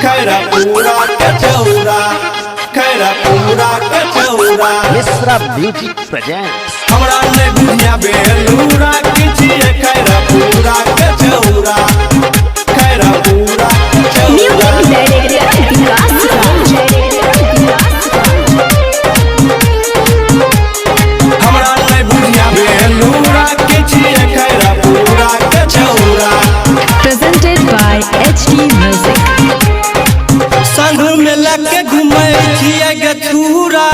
खैरा पूरा के चौरा, खैरा पूरा के चौरा। Mishra music presents. हमरा ने बुझिया बेलूरा किछिए खैरा पूरा के चौरा, खैरा पूरा के चौरा। हमरा ने बुझिया बेलूरा किछिए खैरा पूरा के चौरा। Presented by HD Music. संग में लगे घूमे छिए गे छूरा,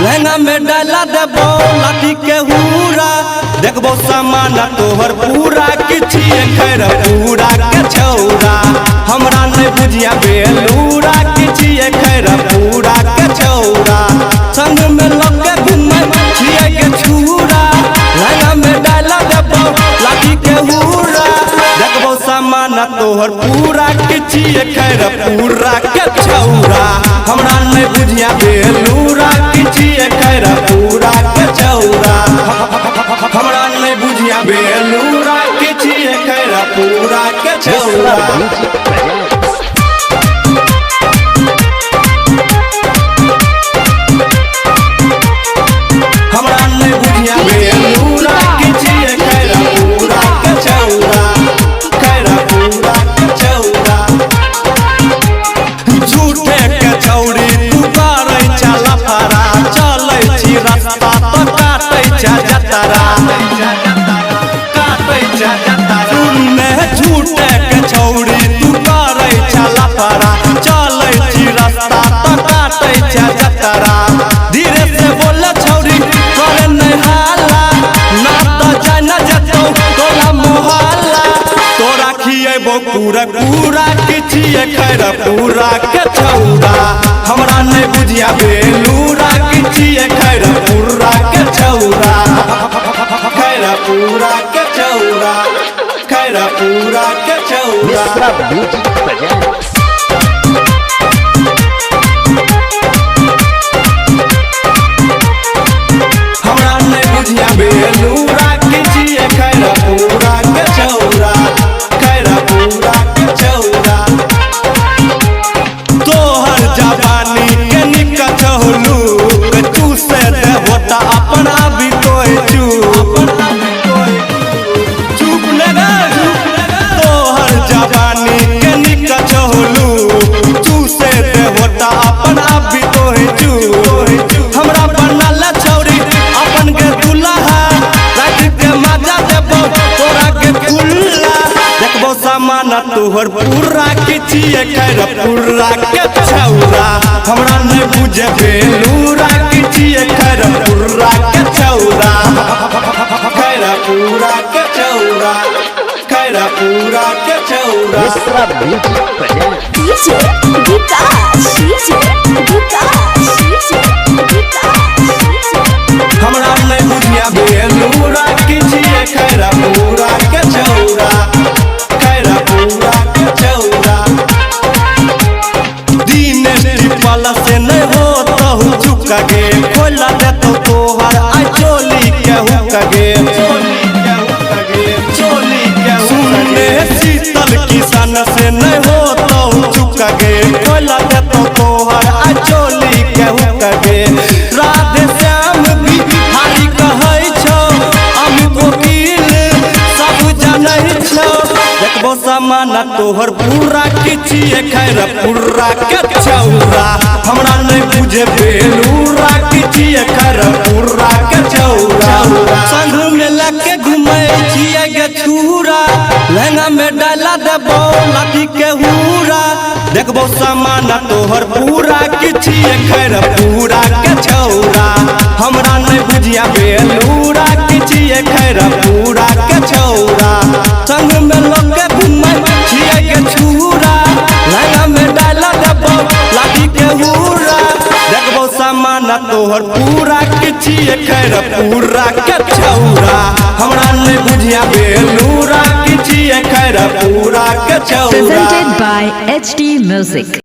लहंगा में डाला देबो लाठी के हुरा। देखबो सामान तोहर पूरा किछिए खैरा पूरा के छौरा। हमरा नहीं बुझिया बेलूरा किछिए खैरा पूरा के छौरा। संग में लगे घूमे छिए गे छूरा, लहंगा में डाला देबो लाठी के हुरा। देखबो सामान तोहर पूरा किछिए खैरा पूरा के छौरा। हमरा नहीं बुझिया बेलूरा किछिए खैरा पूरा के छौरा। हमरा नहीं बुझिया बेलूरा किछिए खैरा पूरा के मिश्रा छौरा। Music presents. हमरा नहीं बुझिया बेलूरा किछिए खैरा पूरा के छौरा, खैरा पूरा के छौरा। झूठे के छौरी तू करै छला फरा, चलै छी रास्ता त काटै छ जतरा, काटै छ जतरा। सुनने झूठे के छौरी तू करै छला फरा, चलै छी रास्ता त काटै छ जतरा। धीरे से बोल छौरी करे नहीं हाला, ना त जान जतौ तोला मोहल्ला। तोरा खिएबो पूरा पूरा किछिए खैरा पूरा के छौरा। हमरा नहीं बुझिया बेलूरा किछिए खैरा पूरा के छौरा, खैरा पूरा के छौरा, खैरा पूरा के छौरा। Mishra music presents. हमरा नहीं बुझिया बेलूरा किछिए खैरा पूरा के छौरा, खैरा पूरा के छौरा। तोहर जवानी के निकचौलू तू से होता अपना भी कोई चुप लगा। तोहर जवानी के निकचौलू तू से होता अपना भी कोई चुप। हमरा बनल छौरी अपन के दुल्हा, रात के मजा देबो तोरा के खुल्ला। देखबो सामान तोहर पूरा किछिए खैरा पूरा के छौरा। हमरा नहीं बुझे बेलूरा किछिए खैरा पूरा के छौरा, खैरा पूरा के छौरा, खैरा पूरा के छौरा। Mishra music presents. DJ Vikas, DJ Vikas, DJ Vikas. हमरा नहीं बुझिया बेलूरा किछिए खैरा पूरा के छौरा, खैरा पूरा के छौरा। दिनेश टिपल से नहीं होता हूँ चुका गे, खोला देतो तोहर आई चोली के हुक्का गे, चोली के सुनने शीतल किसान से नहीं होता हूँ चुका गे, खोला देतो तोहर आई चोली के हुक्का गे। राधे श्याम भी हारी कहै छौ, अमित वकील सब जानै छौ। देखबो सामान तोहर पूरा किछिए खैरा पूरा के छौरा। हमरा नहीं बुझे बेलूरा किछिए खैरा पूरा के छौरा। संग में लगे घूमे छिए गे छूरा, लहंगा में डाला देबो लाठी के हुरा। देखबो सामान तोहर पूरा किछिए खैरा पूरा के छौरा। हमरा नहीं बुझिया बेलूरा किछिए खैरा पूरा के छौरा। संग में लगे घूमे छिए गे छूरा, लहंगा में डाला देबो लाठी के हुरा। देखबो सामान तोहर पूरा किछिए खैरा पूरा के छौरा। हमरा नहीं बुझिया बेलूरा किछिए खैरा पूरा के छौरा। Presented by HD Music.